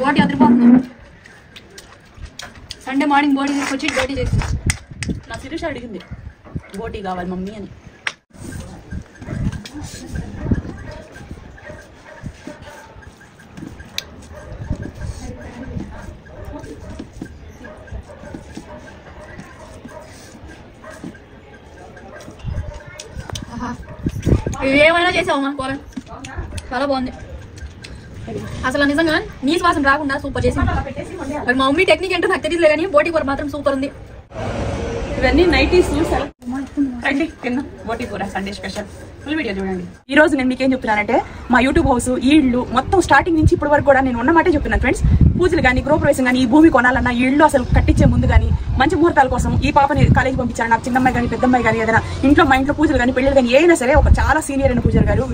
బోటి అదిరిపోతుంది. Sunday morning బోటి తీసుకొచ్చి బోటి చేసింది. నా శిరీష అడిగింది బోటి కావాలి మమ్మీ అని. ఏమైనా చేసావమ్మా కూర, చాలా బాగుంది అసలు. నిజంగా నీ శ్వాసం రాకుండా సూపర్ చేసింది. మరి మా మమ్మీ టెక్నిక్ ఏంటో నాకు తెలియదులే కానీ బోటి కూర మాత్రం సూపర్ ఉంది. ఇవన్నీ నైటీస్ రండి కింద బోటి కూర సండే స్పెషల్. ఫుల్ వీడియో చూడండి. ఈ రోజు నేను మీకేం చెప్తున్నానంటే మా యూట్యూబ్ హౌస్ ఈ ఇల్లు మొత్తం స్టార్టింగ్ నుంచి ఇప్పటి వరకు కూడా నేను ఉన్నమాటే చెప్తున్నాను ఫ్రెండ్స్. పూజలు కానీ గృహప్రవేశం కానీ ఈ భూమి కొనాలన్నా ఈ ఇల్లు అసలు కట్టించే ముందు కానీ మంచి ముహూర్తాల కోసం ఈ పాపని కాలేజీ పంపించాను. నాకు చిన్నమ్మాయి కానీ పెద్దమ్మాయి కానీ ఏదైనా ఇంట్లో మా ఇంట్లో పూజలు కానీ పెళ్ళిళ్ళు కానీ ఏదైనా సరే ఒక చాలా సీనియర్ అయిన పూజారి గారు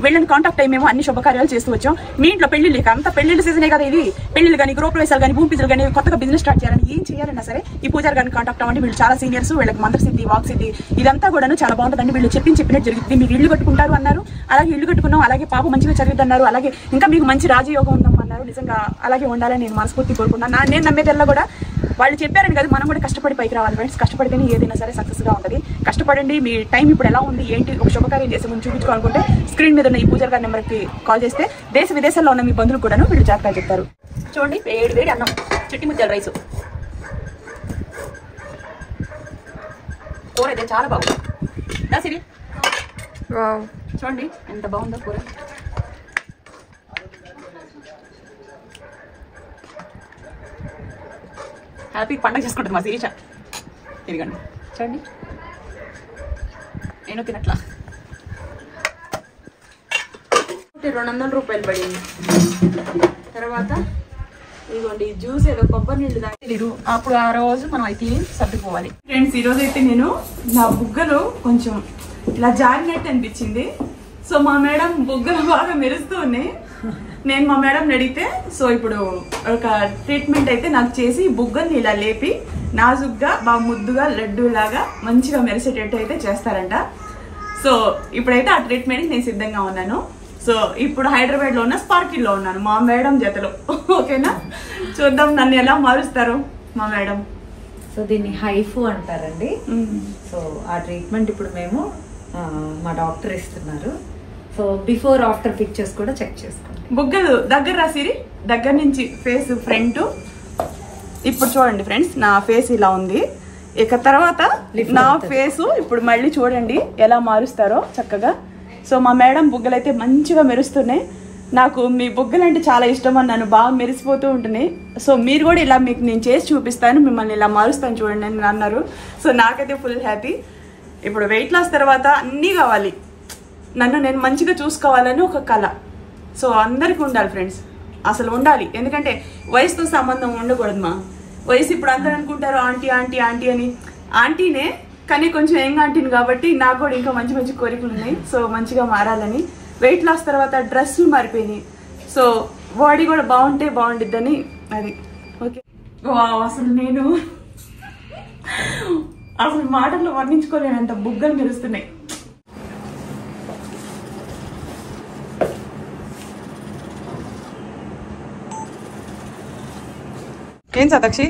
వీళ్ళని కాంటాక్ట్ అయ్యి మేము అన్ని శుభకార్యాలు చేస్తూ వచ్చాం. మీ ఇంట్లో పెళ్లిళ్ళు అంత పెళ్లిళ్ళ సీజనే కదా ఇది. పెళ్లిళ్ళు కానీ గృహప్రవేశాలు కానీ భూమి పూజలు కానీ కొత్తగా బిజినెస్ స్టార్ట్ చేయాలని ఏం చేయాలన్నా సరే ఈ పూజారి గారిని కాంటాక్ట్ అవ్వండి. వీళ్ళు చాలా సీనియర్స్. వీళ్ళకి మంత్రసిద్ధి వాక్సిద్ధి ఇదంతా కూడా చాలా బాగుంటుందండి. వీళ్ళు చెప్పినట్టు జరుగుతుంది. మీరు ఇల్లు కట్టుకుంటారు అన్నారు, అలాగే ఇల్లు కట్టుకున్నాం. అలాగే పాప మంచిగా చదివిద్ది అన్నారు. అలాగే ఇంకా మీకు మంచి రాజయోగం ఉందన్నారు. నిజంగా అలాగే ఉండాలని నేను మనస్ఫూర్తి కోరుకున్నాను. నేను నమ్మేదల్లా కూడా వాళ్ళు చెప్పారని కదా, మనం కూడా కష్టపడి పైకి రావాలి ఫ్రెండ్స్. కష్టపడితేనే ఏదైనా సరే సక్సెస్ గా ఉంటుంది. కష్టపడండి. మీ టైం ఇప్పుడు ఎలా ఉంది ఏంటి ఒక శుభకార్యం చేసే ముందు చూపించుకోవాలనుకుంటే స్క్రీన్ మీద ఉన్న ఈ పూజారి గారి నెంబర్కి కాల్ చేస్తే దేశ విదేశాల్లో ఉన్న మీ బంధువులు కూడాను వీళ్ళు జాగ్రత్తగా చెప్తారు. చూడండి వేడి వేడి అన్నం, చిట్టి ముత్యాల రైస్, కూర అయితే చాలా బాగుంది. సిరి చూడండి ఎంత బాగుందో కూర. హ్యాపీ పండగ చేసుకుంటుంది మా శిరీష. తిరగండి చూడండి నేను తినట్లా. 200 రూపాయలు పడింది. తర్వాత ఇదిగోండి జ్యూస్ ఏదో కొబ్బరి నీళ్ళు తాగలేదు. అప్పుడు ఆ రోజు మనం అయితే సర్దుకోవాలి ఫ్రెండ్స్. ఈ రోజు అయితే నేను నా బుగ్గలు కొంచెం ఇలా జారినట్టు అనిపించింది. సో మా మేడం బుగ్గలు బాగా మెరుస్తూ ఉన్నాయి. నేను మా మేడం అడిగితే సో ఇప్పుడు ఒక ట్రీట్మెంట్ అయితే నాకు చేసి బుగ్గల్ని ఇలా లేపి నాజుగ్గా బాగా ముద్దుగా లడ్డు లాగా మంచిగా మెరిసేటట్టు అయితే చేస్తారంట. సో ఇప్పుడైతే ఆ ట్రీట్మెంట్ నేను సిద్ధంగా ఉన్నాను. సో ఇప్పుడు హైదరాబాద్ లో ఉన్న స్పార్కిల్లో ఉన్నాను మా మేడం జతలో. ఓకేనా, చూద్దాం నన్ను ఎలా మారుస్తారు మా మేడం. సో దీన్ని హైఫు అంటారండి. సో ఆ ట్రీట్మెంట్ ఇప్పుడు మేము మా డాక్టర్ ఇస్తున్నారు. సో బిఫోర్ ఆఫ్టర్ పిక్చర్స్ కూడా చెక్ చేసుకోండి. బుగ్గలు దగ్గర రాసిరి, దగ్గర నుంచి ఫేస్ ఫ్రంట్. ఇప్పుడు చూడండి ఫ్రెండ్స్ నా ఫేస్ ఇలా ఉంది. ఇక తర్వాత నా ఫేసు ఇప్పుడు మళ్ళీ చూడండి ఎలా మారుస్తారో చక్కగా. సో మా మేడం బుగ్గలు అయితే మంచిగా మెరుస్తున్నాయి. నాకు మీ బుగ్గలు అంటే చాలా ఇష్టం అని నన్ను బాగా మెరిసిపోతూ ఉంటున్నాయి. సో మీరు కూడా ఇలా మీకు నేను చేసి చూపిస్తాను, మిమ్మల్ని ఇలా మారుస్తాను చూడండి అని అన్నారు. సో నాకైతే ఫుల్ హ్యాపీ. ఇప్పుడు వెయిట్ లాస్ తర్వాత అన్నీ కావాలి, నన్ను నేను మంచిగా చూసుకోవాలని ఒక కళ. సో అందరికీ ఉండాలి ఫ్రెండ్స్, అసలు ఉండాలి. ఎందుకంటే వయసుతో సంబంధం ఉండకూడదు. మా వయసు ఇప్పుడు అందరూ అనుకుంటారు ఆంటీ ఆంటీ ఆంటీ అని. ఆంటీనే కానీ కొంచెం యంగ్ ఆంటీని కాబట్టి నాకు కూడా ఇంకా మంచి మంచి కోరికలు ఉన్నాయి. సో మంచిగా మారాలని. వెయిట్ లాస్ తర్వాత డ్రెస్సులు మారిపోయినాయి. సో బాడీ కూడా బాగుంటే బాగుండిద్దని అది. ఓకే అసలు నేను అసలు మాటల్లో వర్ణించుకోలేనంత బుగ్గలు మెరుస్తున్నాయి. ఏం సాక్షి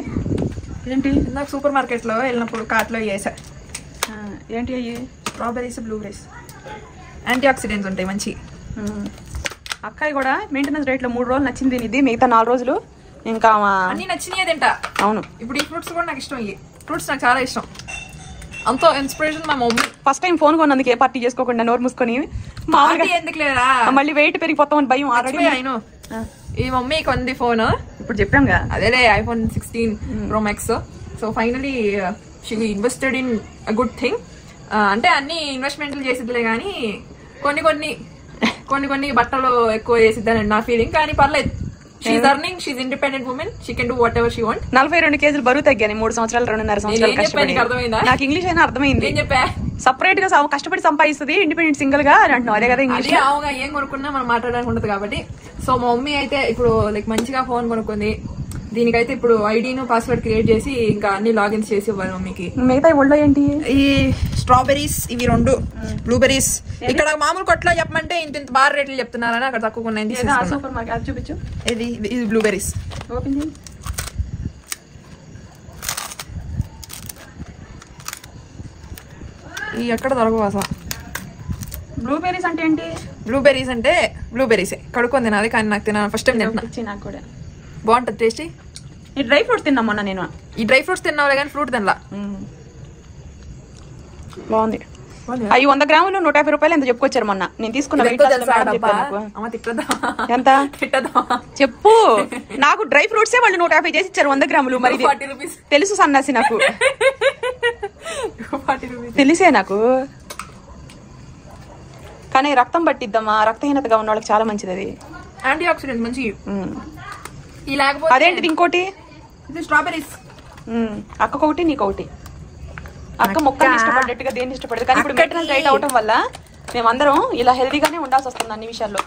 ఏంటి నాకు సూపర్ మార్కెట్లో వెళ్ళినప్పుడు కార్ట్లో వేసా. ఏంటి అయ్యి? స్ట్రాబెర్రీస్, బ్లూబెర్రీస్, యాంటీ ఆక్సిడెంట్స్ ఉంటాయి మంచి. అక్కయ్య కూడా మెయింటెనెన్స్ రేట్లో 3 రోజులు నచ్చింది ఇది, మిగతా 4 రోజులు ఇంకా అన్ని నచ్చినాయి తింటా. అవును, ఇప్పుడు ఈ ఫ్రూట్స్ కూడా నాకు ఇష్టం. ఇవి ఫ్రూట్స్ నాకు చాలా ఇష్టం. అంత ఇన్స్పిరేషన్ మా మమ్మీ. ఫస్ట్ టైం ఫోన్ కొన్నందుకు ఏ పార్టీ చేసుకోకుండా నోరు మూసుకొని ఎందుకు లేదా మళ్ళీ వెయిట్ పెరిగిపోతామని భయం. ఆల్రెడీ అయినో ఈ మమ్మీ కొంది ఫోన్ ఇప్పుడు చెప్పాంగా, అదేలే iPhone 16 Pro Max. So finally she invested in a good thing. అంటే అన్ని ఇన్వెస్ట్మెంట్లు చేసిద్దిలే కానీ కొన్ని బట్టలు ఎక్కువ చేసిద్దని నా ఫీలింగ్. కానీ పర్లేదు, she earning, she independent women, she can do whatever she want. 42 కేజీలు బరువు తగ్గాను 3 సంవత్సరాలు 2.5 సంవత్సరాలు. అర్థమైందా? నాకు ఇంగ్లీష్ అయినా అర్థమైంది. ఏం చెప్పా? సపరేట్ గా కష్టపడి సంపాదిస్తుంది, ఇండిపెండెంట్ సింగిల్ గా అని అంటున్నావు. అదే కదా ఇంగ్లీష్. ఏం కొనుక్కున్నా మనం మాట్లాడడానికి ఉంటుంది కాబట్టి. సో మా మమ్మీ అయితే ఇప్పుడు లైక్ మంచిగా ఫోన్ కొనుక్కుంది. దీనికైతే ఇప్పుడు ఐడీను పాస్వర్డ్ క్రియేట్ చేసి ఇంకా అన్ని లాగిన్స్ చేసి ఇవ్వాలి మమ్మీకి. మిగతా ఒళ్ళో ఏంటి? ఈ స్ట్రాబెరీస్ ఇవి 2 బ్లూబెరీస్. ఇక్కడ మామూలు కొట్లో చెప్పమంటే ఇంత బార్ రేట్లు చెప్తున్నారని అక్కడ తక్కువ ఉన్నాయి. సూపర్ మార్కెట్ అది చూపించు. ఇది బ్లూబెరీస్. ఓపెన్ చేయి. ఈ ఎక్కడ దొరకవు అసలు. బ్లూబెర్రీస్ అంటే ఏంటి? బ్లూబెర్రీస్ అంటే బ్లూబెర్రీసే కడుక్కొని తినాలి, కానీ నాకు తినాలి ఫస్ట్ టైం తింటున్నా. నాకు కూడా బాగుంటుంది టేస్టీ. ఈ డ్రై ఫ్రూట్స్ తిన్నా మొన్న నేను. ఈ డ్రై ఫ్రూట్స్ తిన్నావులే కానీ ఫ్రూట్ తినలా. బాగుంది. అవి 100 గ్రాములు 150 రూపాయలు ఎంత చెప్పుకొచ్చారు మొన్న. నేను తీసుకున్న ఎంత చెప్పు. నాకు డ్రై ఫ్రూట్సే వాళ్ళు 150 చేసి ఇచ్చారు 100 గ్రాములు. మరి తెలుసు సన్నాసి నాకు, తెలిసే నాకు. కానీ రక్తం పట్టిద్దామా, రక్తహీనతగా ఉన్న వాళ్ళకి చాలా మంచిది అది. యాంటీ ఆక్సిడెంట్ మంచి. అదేంటిది ఇంకోటి? ఇది స్ట్రాబెరీస్. అక్కకొకటి నీకొకటి. అక్క మొక్కల్ని ఇష్టపడేట్టుగా దేన్ని ఇష్టపడదు. కానీ ఇప్పుడు మెయింటెనెన్స్ డైట్ అవటం వల్ల మేమందరం ఇలా హెల్దీగానే ఉండాల్సి వస్తుంది అన్ని విషయాల్లో.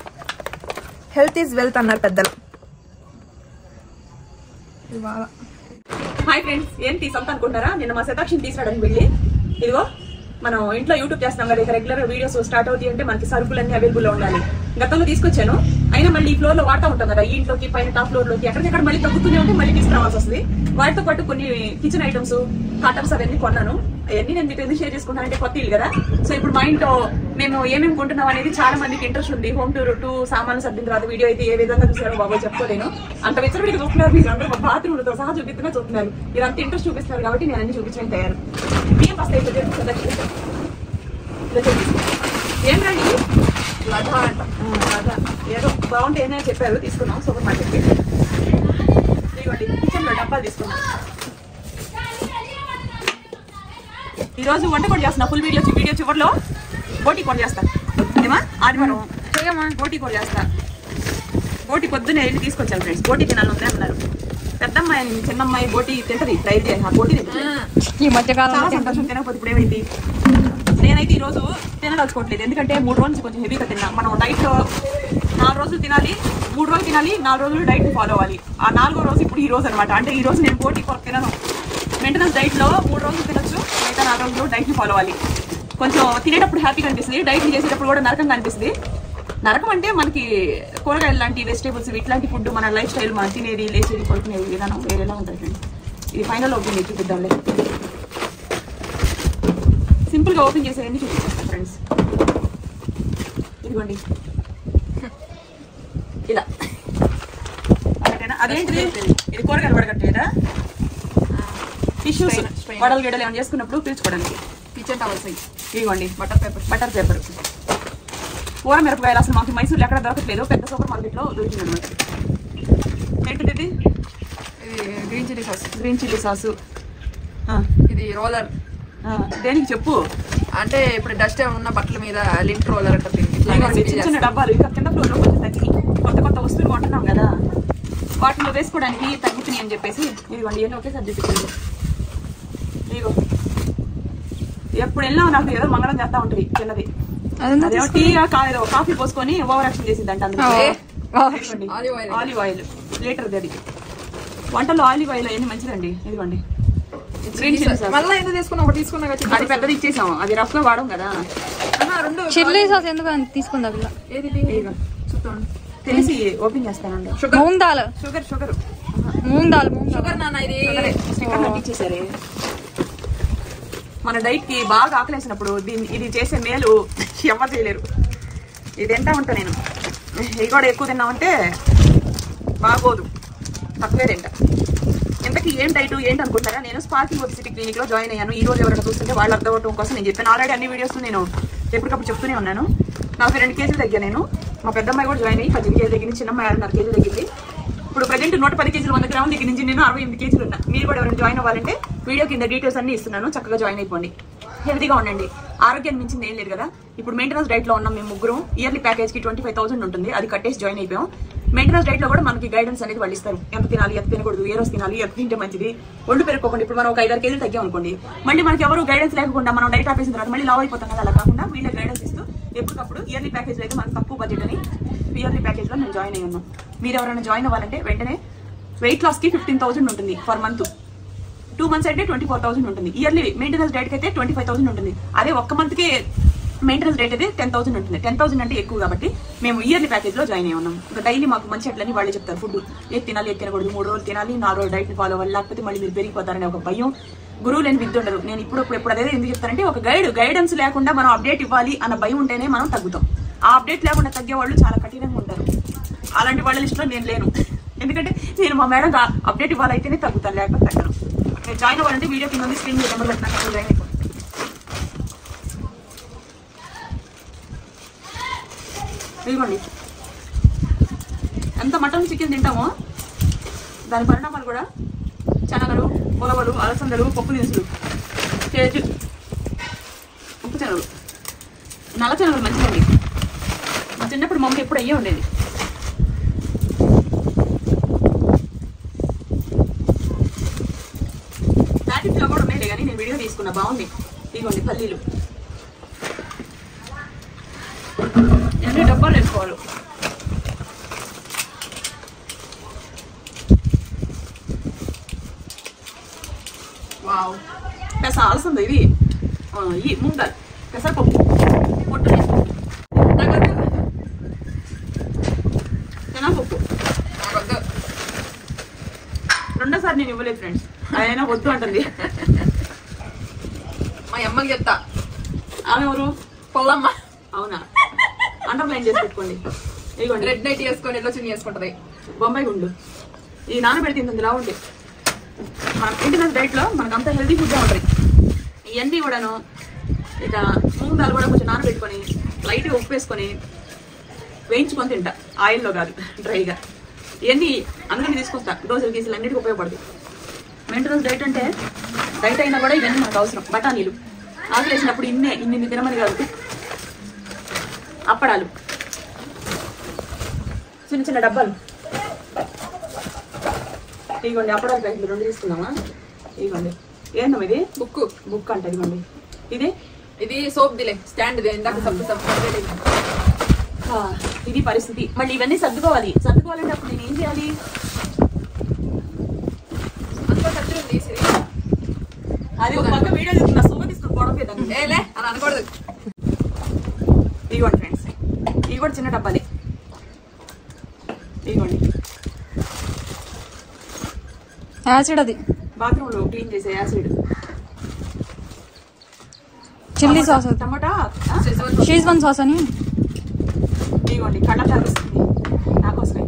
హెల్త్ ఈజ్ వెల్త్ అన్నారు పెద్దలు. హాయ్ ఫ్రెండ్స్, ఏం తీసంత అనుకుంటారా? నిన్న మా శతాక్షిని తీసుకురావడానికి వెళ్ళి ఇదిగో మనం ఇంట్లో యూట్యూబ్ చేస్తాం కదా, ఇక రెగ్యులర్ వీడియోస్ స్టార్ట్ అవుతాయి అంటే మనకి సరుకులన్నీ అవైలబుల్ లో ఉండాలి. గతంలో తీసుకొచ్చాను, అయినా మళ్ళీ ఈ ఫ్లోర్ లో వాడుతూ ఉంటాం కదా, ఈ ఇంట్లోకి పైన టాప్ ఫ్లోర్ లోకి ఎక్కడికెక్కడ మళ్ళీ తగ్గుతూనే ఉంటే మళ్ళీ తీసుకురావాల్సి వస్తుంది. వాటితో పాటు కొన్ని కిచెన్ ఐటమ్స్, కాటమ్స్ అవన్నీ కొన్నాను. అవన్నీ నేను మీతో ఎందుకు షేర్ చేసుకుంటాను అంటే కొత్త ఇల్లు కదా. సో ఇప్పుడు మా ఇంట్లో మేము ఏమేమి కొంటున్నాం అనేది చాలా మందికి ఇంట్రెస్ట్ ఉంది. హోమ్ టూర్ 2 సామాన్లు సర్దిన తర్వాత వీడియో అయితే ఏ విధంగా చూసారో బాబు చెప్పుకోలేను. అంత విచ్చలవిడిగా చూస్తున్నారు మీరు అందరూ, బాత్రూమ్లతో సహా చూపిస్తున్నారు. ఇదంతా ఇంట్రెస్ట్ చూపిస్తున్నారు కాబట్టి నేను అన్ని చూపించడం తయారు. బియ్యం ఫస్ట్ అయిపోతే ఏం రండి లదా అంట. లదా ఏదో బాగుంటాయని చెప్పారు, తీసుకున్నాం సూపర్ మార్కెట్కి. ఇదిగోండి కిచెన్లో డబ్బాలు తీసుకున్నాం. ఈరోజు వంట కూడా చేస్తున్నా. ఫుల్ వీడియో చివరిలో బోటీ కూర చేస్తా. ఏమా ఆదివారం బోటీ కూర చేస్తా. బోటీ పొద్దున్నే వెళ్ళి తీసుకొచ్చాను ఫ్రెండ్స్. బోటీ తినాలని అన్నారు. పెద్దమ్మాయి చిన్నమ్మాయి బోటీ తింటది, ట్రై చేయాలి. ఆ బోటీ ఈ మధ్యకాలం చాలా సంతోషం. తినకపోతే ఇప్పుడు ఏమైంది? నేనైతే ఈ రోజు తినదలుచుకోవట్లేదు, ఎందుకంటే 3 రోజులు కొంచెం హెవీగా తిన్నా. మనం డైట్ 4 రోజులు తినాలి, 3 రోజులు తినాలి, 4 రోజులు డైట్ ఫాలో అవ్వాలి. ఆ 4వ రోజు ఇప్పుడు ఈ రోజు అనమాట. అంటే ఈ రోజు నేను బోటీ కూర తినను. మెయింటెనెన్స్ డైట్ లో 3 రోజులు తినొచ్చు, మిగతా 4 రోజులు డైట్ ని ఫాలో అవ్వాలి. కొంచెం తినేటప్పుడు హ్యాపీగా అనిపిస్తుంది, డైట్ చేసేటప్పుడు కూడా నరకంగా అనిపిస్తుంది. నరకం అంటే మనకి కూరగాయలు లాంటి వెజిటేబుల్స్ ఇట్లాంటి ఫుడ్ మన లైఫ్ స్టైల్, మనం తినేది లేచేది పడుకునేది విధానం వేరేలా ఉంటుంది ఫ్రెండ్స్. ఇది ఫైనల్ ఓపెన్ చేసి చూపిద్దాంలే. సింపుల్ గా ఓపెన్ చేసేవన్నీ చూపిస్తాను ఫ్రెండ్స్. ఇదిగోండి ఇలా. అదేంటిది? ఇది కూరగాయలు వడగట్టేదా? టిష్యూస్ వడలు గడ్డలు ఏమైనా చేసుకున్నప్పుడు పీల్చుకోవడానికి. కిచెన్ టవల్స్ ఇదిగోండి బటర్ పేపర్. కూర మిరపకాయలు అసలు మాకు మైసూర్లో ఎక్కడ దొరకట్లేదు, పెద్ద సూపర్ మార్కెట్ లో దొరికింది అనమాట. ఏంటిది? ఇది గ్రీన్ చిల్లీ సాస్. ఇది రోలర్. దేనికి చెప్పు? అంటే ఇప్పుడు డస్ట్ ఉన్న బట్టల మీద లింట్ రోలర్ ఉంటుంది. చిన్న డబ్బాలు ఇంకా కింద ఫ్లోర్ లో కొంచెం తగ్గి కొత్త వస్తువులు కొంటున్నాం కదా, వాటిలో వేసుకోవడానికి తగ్గుతున్నాయి అని చెప్పేసి ఇదిగోండి ఇవన్నీ ఒకేసారి చూపించండి. ఇదిగో ఎప్పుడు వెళ్ళినా నాకు ఏదో మంగళం చేస్తా ఉంటుంది చిన్నది. అదేమో టీ కాదు, కాఫీ పోసుకొని ఓవర్ యాక్షన్ చేసిందంట. అందులో ఆలివ్ ఆయిల్ లీటర్ది. అది వంటలో ఆలివ్ ఆయిల్ అవన్నీ మంచిదండి. ఇదిగోండి అది పెద్దది ఇచ్చేసాము, అది రఫ్ గా వాడం కదా. చిల్లీ సాస్ ఎందుకు తీసుకుందా తెలిసి ఓపెన్ చేస్తానండి. మూంగ్ దాల్ ఇచ్చేసారే. మన డైట్ కి బాగా ఆకలేసినప్పుడు ఇది చేసే మేలు ఎవరు చేయలేరు. ఇది తింటా ఉంటా నేను. ఇది కూడా ఎక్కువ తిన్నామంటే బాగోదు, తక్కువే తింటా. ఇంతకీ ఏం డైట్ ఏంటి అనుకుంటారా? నేను స్పార్కింగ్ ఒబెసిటీ క్లినిక్ లో జాయిన్ అయ్యాను. ఈ రోజు ఎవరైనా చూస్తుంటే వాళ్ళు అర్థం అవడం కోసం నేను చెప్పాను. ఆల్రెడీ అన్ని వీడియోస్ నేను ఎప్పటికప్పుడు చెప్తూనే ఉన్నాను. నాకు 2 కేజీలు తగ్గా నేను. మా పెద్దమ్మాయి కూడా జాయిన్ అయ్యి 18 కేజీలు తగ్గింది, చిన్నమ్మాయి 6.5 కేజీలు తగ్గింది. ఇప్పుడు ప్రజెంట్ 110 కేజీలు 100 గ్రాముల దగ్గర నుంచి నేను 68 కేజీలు ఉన్నా. మీరు కూడా ఎవరైనా జాయిన్ అవ్వాలంటే వీడియో కింద డీటెయిల్స్ అన్ని ఇస్తున్నాను, చక్కగా జాయిన్ అయిపోండి. హెల్తీగా ఉండండి. ఆరోగ్యాన్ని మించింది ఏం లేదు కదా. ఇప్పుడు మెయింటెనెన్స్ డైట్ లో ఉన్నాం మేము ముగ్గురం. ఇయర్లీ ప్యాకేజ్ కి 25,000 ఉంటుంది, అది కట్టేసి జాయిన్ అయిపోయాం. మెయింటెనెన్స్ డైట్ లో కూడా మనకి గైడెన్స్ అనేది వాళ్ళు ఇస్తారు. ఎంత తినాలి, ఎంత తినకూడదు, ఏ రోజు తినాలి, ఎంత తింటే మంచిది, ఒళ్ళు పెరుక్కోకుండా. ఇప్పుడు మనం ఒక 5-6 కేజీలు తగ్గాం అనుకోండి, మళ్ళీ మనకి ఎవరు గైడెన్స్ లేకుండా మనం డైట్ ఆపేసిన తర్వాత మళ్ళీ లావ్ అయిపోతాం కదా. అలా కాకుండా వీళ్ళే గైడెన్స్ ఇస్తూ ఎప్పటికప్పుడు ఇయర్లీ ప్యాకేజ్ అయితే మనకు తక్కువ బడ్జెట్ అని ఇయర్లీ ప్యాకేజ్ లో నేను జాయిన్ అయ్యి ఉన్నాను. మీరు ఎవరైనా జాయిన్ అవ్వాలంటే వెంటనే వెయిట్ లాస్ కి 15,000 ఉంటుంది ఫర్ మంత్. 2 months అయితే 24,000 ఉంటుంది. ఇయర్లీ మెయింటెనెన్స్ డేట్ అయితే 25,000 ఉంటుంది. అదే ఒక్క మంత్ కి మెయింటెనెన్స్ డేట్ అయితే 10,000 ఉంటుంది. 10,000 అంటే ఎక్కువ కాబట్టి మేము ఇయర్లీ ప్యాకేజ్ లో జాయిన్ అయ్యి ఉన్నాం. ఇంకా డైలీ మాకు మంచి అట్లని వాళ్ళే చెప్తారు. ఫుడ్ ఏది తినాలి, ఏది తినకూడదు, 3 రోజులు తినాలి, 4 రోజులు డైట్ ని ఫాలో అవ్వాలి, లేకపోతే మళ్ళీ మీరు పెరిగిపోతారనే ఒక భయం. గురువు లేని విద్య ఉండదు. నేను ఇప్పుడు అదే ఎందుకు చెప్తానంటే, ఒక గైడెన్స్ లేకుండా మనం అప్డేట్ ఇవ్వాలి అన్న భయం ఉంటేనే మనం తగ్గుతాం. ఆ అప్డేట్ లేకుండా తగ్గే వాళ్ళు చాలా కఠినంగా ఉంటారు. అలాంటి వాళ్ళ లిస్టులో నేను లేను. ఎందుకంటే నేను మా మేడం అప్డేట్ ఇవ్వాలైతేనే తగ్గుతాను, లేకపోతే తగ్గను. నేను జాయిన్ అవ్వాలంటే వీడియో కింద ఉంది, స్క్రీన్ మీద నెంబర్ పెట్టినాక జాయిన్ అయిపోతాను. ఇదిగోండి, ఎంత మటన్ చికెన్ తింటామో దాని పరిణామాలు కూడా శనగలు, ఉలవలు, అలసందలు, పప్పు దినుసులు, చేజు, ఉప్పు శనగలు, నల్ల శనగలు మంచిదండి. మా చిన్నప్పుడు మమ్మీ ఎప్పుడు అయ్యే ఉండేది. ప్యాకెట్లో కూడా ఉన్నాయిలే కానీ నేను వీడియో తీసుకున్నా, బాగుంది. ఇదిగోండి పల్లీలు, ఎన్ని డబ్బాలు వేసుకోవాలి. వావ్, పెస అలసంద, ఇది ముందల్ పెసరపప్పు, పొట్టు శనగపప్పు. రెండోసారి నేను ఇవ్వలేదు ఫ్రెండ్స్, ఆయన వద్దు అంటుంది. మా అమ్మకి చెప్తా. ఆమె ఎవరు? పొల్లమ్మ. అవునా, అండర్లైన్ చేసి పెట్టుకోండి. ఇదిగోండి, రెడ్ నైట్ వేసుకొని ఎల్లో చున్నీ వేసుకుంటది. బొంబాయి గుండు ఈ నానబెడితే ఇంత ఉండే. మన మెయింటెనెన్స్ డైట్ లో మనకు అంత హెల్తీ ఫుడ్ గా ఉంటుంది. ఇవన్నీ కూడాను ఇక మూంగ్ దాల్ కూడా కొంచెం నానబెట్టుకొని లైట్ గా ఉప్పు వేసుకొని వేయించుకొని తింటా, ఆయిల్లో కాదు, డ్రైగా. ఇవన్నీ అందుకని తీసుకొస్తా, దోశలు గీసలు అన్నిటికీ ఉపయోగపడుతుంది. మెయింటెనెన్స్ డైట్ అంటే డైట్ అయినా కూడా ఇవన్నీ మనకు అవసరం. బఠానీలు ఆకలి వేసినప్పుడు ఇన్ని తినమని కాదు. అప్పడాలు, చిన్న చిన్న డబ్బాలు. ఇదిగోండి అప్పడాలు ప్యాకెట్లు 2 తీసుకుందామా. ఇదిగోండి, ఏంటో ఇది బుక్ అంట. ఇదిగోండి, ఇది సోప్ దిలే స్టాండ్, ఇందాక ఇది పరిస్థితి. మళ్ళీ ఇవన్నీ సర్దుకోవాలంటే అప్పుడు నేను ఏం చేయాలి? అది ఒక పక్క వీడియో చెప్తున్నా, సోమ తీసుకుని పోవడం అని అనకూడదు. ఇదిగోండి ఫ్రెండ్స్, ఇవి కూడా చిన్న డబ్బాలే. ఇదిగోండి యాసిడ్, అది బాత్రూమ్ లో క్లీన్ చేసే యాసిడ్. చిల్లీ సాస్, టమాటా, షీజ్వాన్ సాస్ అని. ఇదిగోండి కళ్ళ కనిపిస్తుంది నాకోసమే.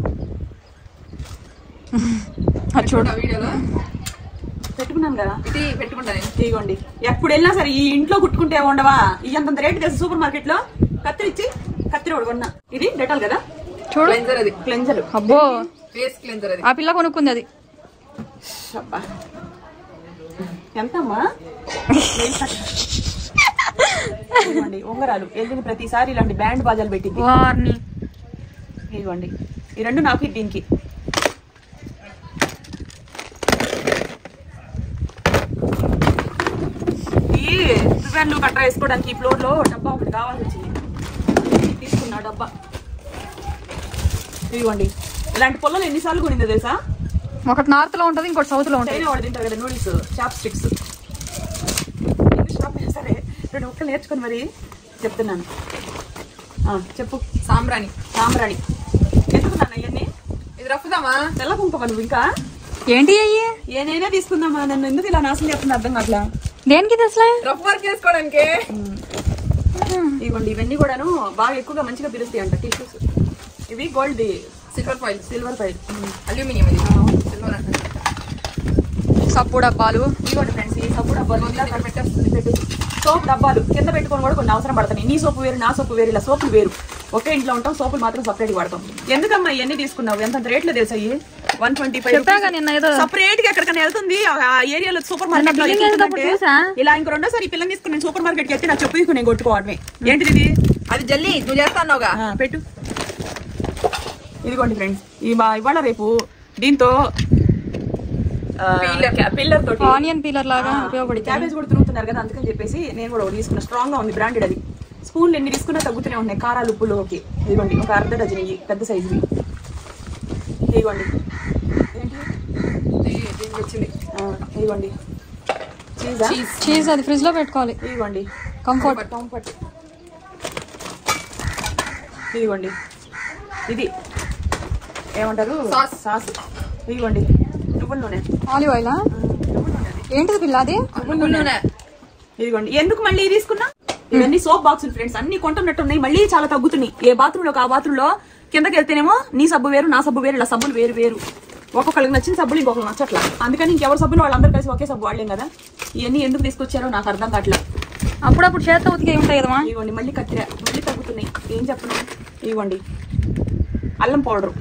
చూడ వీడియోలో పెట్టుకున్నాను కదా, ఇది పెట్టుకుంటాను. ఇదిగోండి, ఎప్పుడు వెళ్ళినా సరే ఈ ఇంట్లో కుట్టుకుంటే ఉండవా? ఇదంత రేటు తెలుసు సూపర్ మార్కెట్ లో. కత్తిరి ఒకటి కొన్నా. ఇది డెటాల్ కదా, చూడు, క్లెన్జర్. అది క్లెన్జర్. అబ్బో, ఫేస్ క్లెన్జర్. అది ఆ పిల్ల కొనుక్కుంది. అది ఎంతమ్మా? ఉంగరాలు వెళ్ళిన ప్రతిసారి ఇలాంటి బ్యాండ్ బాజాలు పెట్టింది. ఇదిగోండి, ఈ 2 నాకు, దీనికి. ఈ దువ్వెన్లు కట్ట వేసుకోవడానికి ఈ ఫ్లోర్ లో డబ్బా ఒకటి కావాల్సి వచ్చింది, తీసుకున్నా డబ్బా. ఇదిగోండి, ఇలాంటి పొల్లలు ఎన్నిసార్లు కొనిందో తెలుసా? ఒకటి నార్త్ లో ఉంటుంది, ఇంకోటి సౌత్ లో ఉంటుంది. చైనా వాడు తింటారు కదా నూడిల్స్, చాప్ స్టిక్స్. సరే 2 ముక్కలు నేర్చుకుని మరి చెప్తున్నాను. చెప్పు. సాంబ్రాణి ఎందుకున్నాను ఇవన్నీ? ఇది రఫ్దామా? తెల్ల కుంపక నువ్వు ఇంకా ఏంటి అయ్యే? ఏనైనా తీసుకుందామా? నన్ను ఎందుకు ఇలా నాశనం చేస్తుంది అర్థం కావట్లా. దేనికి అసలు? రఫ్ వర్క్ చేసుకోవడానికి. ఇవ్వండి, ఇవన్నీ కూడాను బాగా ఎక్కువగా మంచిగా పిలుస్తాయి అంట టిష్యూస్. ఇవి gold the, silver file, aluminium. ఇది సిల్వర్ అంటే. సబ్బు డబ్బాలు. ఇవ్వండి ఫ్రెండ్స్, ఈ సబ్బు డబ్బాలు పెట్టేస్తుంది. సోప్ డబ్బాలు కింద పెట్టుకొని కూడా కొన్ని అవసరం పడతాయి. నీ సోపు వేరు, నా సోపు వేరు, ఇలా సోపులు వేరు. ఒకే ఇంట్లో ఉంటాం, సోపులు మాత్రం సపరేట్ వాడతాం. ఎందుకమ్మా ఇవన్నీ తీసుకున్నావు? ఎంత రేట్లు తెలుసా? 125 సపరేట్ గా ఎక్కడికైనా వెళ్తుంది ఆ ఏరియాలో సూపర్ మార్కెట్ లో. ఇలా ఇంకో రెండోసారి పిల్లలు తీసుకుని సూపర్ మార్కెట్ కి వెళ్తే నాకు చెప్పు తీసుకుని నేను కొట్టుకోవడమే. ఏంటిది ఇది? అది జల్లి నువ్వు చేస్తావుగా, పెట్టు. ఇదిగోండి ఫ్రెండ్స్, ఇవాళ రేపు దీంతో పిల్లర్ తోటి ఆనియన్ పీలర్ లాగా ఉపయోగపడుతుంది. క్యాబేజ్ కూడా తిరుగుతున్నారు కదా, అందుకని చెప్పేసి నేను కూడా తీసుకున్నా. స్ట్రాంగ్ గా ఉంది, బ్రాండెడ్. అది స్పూన్లు ఎన్ని తీసుకున్నా తగ్గుతూనే ఉన్నాయి. కారాలు, ఉప్పులోకి. ఇదిగోండి, ఒక అర్ధ డజన్ పెద్ద సైజువి. ఇదిగోండి, ఏంటి వచ్చింది. ఇదిగోండి, చీజ్ అది ఫ్రిడ్జ్ లో పెట్టుకోవాలి. ఇదిగోండి కంఫర్ట్. ఇదిగోండి ఇది ఏమంటారు సాస్. ఇదిగోండి నువ్వుల నూనె. Olive oil. ఏంటిది పిల్ల అది? నువ్వుల నూనె. ఇదిగోండి. ఎందుకు మళ్ళీ తీసుకున్నా? ఇవన్నీ సోప్ బాక్సులు ఫ్రెండ్స్. అన్ని కొంటున్నట్టు ఉన్నాయి, మళ్ళీ చాలా తగ్గుతున్నాయి. ఏ బాత్రూమ్ లో ఆ బాత్రూమ్ లో కిందకి వెళ్తేనేమో నీ సబ్బు వేరు నా సబ్బు వేరు, ఇలా సబ్బులు వేరు వేరు. ఒక్కొక్కరికి నచ్చిన సబ్బులు ఇంకొకరికి నచ్చట్లా. అందుకని ఇంకెవరు సబ్బులు వాళ్ళందరూ కలిసి ఒకే సబ్బు వాడలేం కదా. ఇవన్నీ ఎందుకు తీసుకొచ్చారో నాకు అర్థం కావట్లా. అప్పుడప్పుడు చేత్తో ఉతికే ఉంటాయి కదమ్మా. ఇవ్వండి మళ్ళీ కత్తిర, మళ్ళీ తగ్గుతున్నాయి. ఏం చెప్పను. ఇవ్వండి అల్లం పౌడర్,